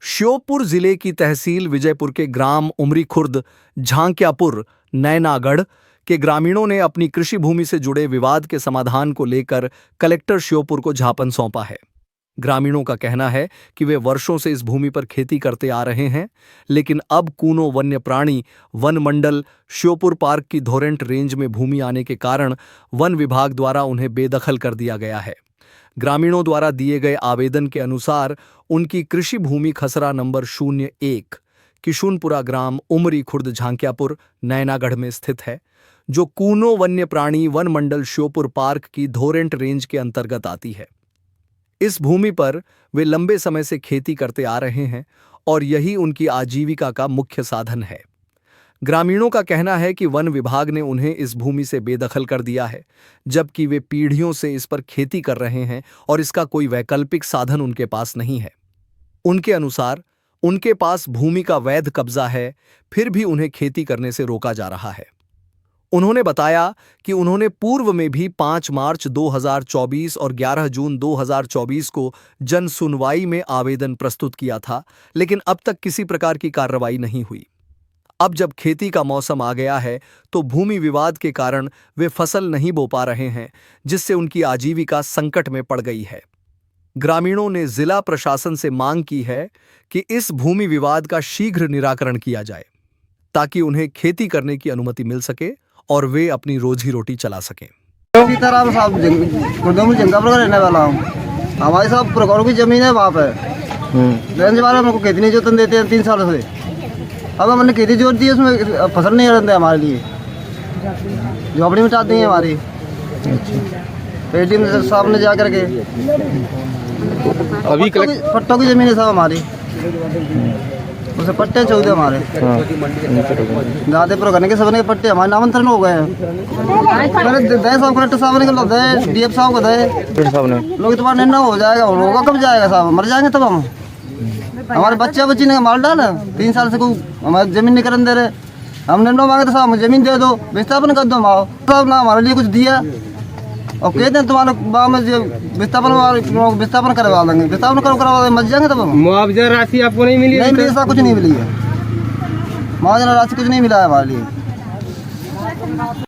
श्योपुर जिले की तहसील विजयपुर के ग्राम उमरी खुर्द झांक्यापुर नैनागढ़ के ग्रामीणों ने अपनी कृषि भूमि से जुड़े विवाद के समाधान को लेकर कलेक्टर श्योपुर को ज्ञापन सौंपा है। ग्रामीणों का कहना है कि वे वर्षों से इस भूमि पर खेती करते आ रहे हैं, लेकिन अब कूनो वन्य प्राणी वन मंडल श्योपुर पार्क की धोरेंट रेंज में भूमि आने के कारण वन विभाग द्वारा उन्हें बेदखल कर दिया गया है। ग्रामीणों द्वारा दिए गए आवेदन के अनुसार उनकी कृषि भूमि खसरा नंबर 01 किशुनपुरा ग्राम उमरी खुर्द झांक्यापुर नैनागढ़ में स्थित है, जो कूनो वन्य प्राणी वन मंडल श्योपुर पार्क की धोरेंट रेंज के अंतर्गत आती है। इस भूमि पर वे लंबे समय से खेती करते आ रहे हैं और यही उनकी आजीविका का मुख्य साधन है। ग्रामीणों का कहना है कि वन विभाग ने उन्हें इस भूमि से बेदखल कर दिया है, जबकि वे पीढ़ियों से इस पर खेती कर रहे हैं और इसका कोई वैकल्पिक साधन उनके पास नहीं है। उनके अनुसार उनके पास भूमि का वैध कब्जा है, फिर भी उन्हें खेती करने से रोका जा रहा है। उन्होंने बताया कि उन्होंने पूर्व में भी 5 मार्च 2024 और 11 जून 2024 को जन सुनवाई में आवेदन प्रस्तुत किया था, लेकिन अब तक किसी प्रकार की कार्रवाई नहीं हुई। अब जब खेती का मौसम आ गया है तो भूमि विवाद के कारण वे फसल नहीं बो पा रहे हैं, जिससे उनकी आजीविका संकट में पड़ गई है। ग्रामीणों ने जिला प्रशासन से मांग की है कि इस भूमि विवाद का शीघ्र निराकरण किया जाए, ताकि उन्हें खेती करने की अनुमति मिल सके और वे अपनी रोजी रोटी चला सकें। सीताराम साहब जंगापुर का रहने वाला हूँ। हमारे साहब प्रकारों की जमीन है वहाँ पे रेंज वाले हमको खेती नहीं जोतन देते हैं 3 सालों से। अब हमने खेती जोत दी, उसमें फसल नहीं रहते हमारे लिए, झोपड़ी मिटाती हैं हमारी। पेटीएम साहब ने जा करके अभी पट्टों की जमीन है साहब हमारी, उसे पट्टे चौदह हमारे दादेपुर करने के सबने के पट्टे हमारे नामांतरण हो गए हैं। मैंने दे साहब कलेक्टर साहब ने दे डीएफ साहब को दे लोग तुम्हारा निर्णय हो जाएगा, होगा कब जाएगा साहब, मर जाएंगे तब हम। हमारे बच्ची ने माल डाला 3 साल से कोई हमारी जमीन नहीं करने दे रहे। हम निर्णय मांगे तो साहब मुझे जमीन दे दो, विस्थापन कर दो। हम साहब ना हमारे लिए कुछ दिया और कहते हैं तुम्हारे गाँव में विस्थापन करवा देंगे, विस्थापन करवा देंगे, मर जाएंगे तब हम। मुआवजा राशि आपको नहीं मिली? नहीं मिली, ऐसा कुछ नहीं मिली है, मुआवजा राशि कुछ नहीं मिला है हमारे लिए।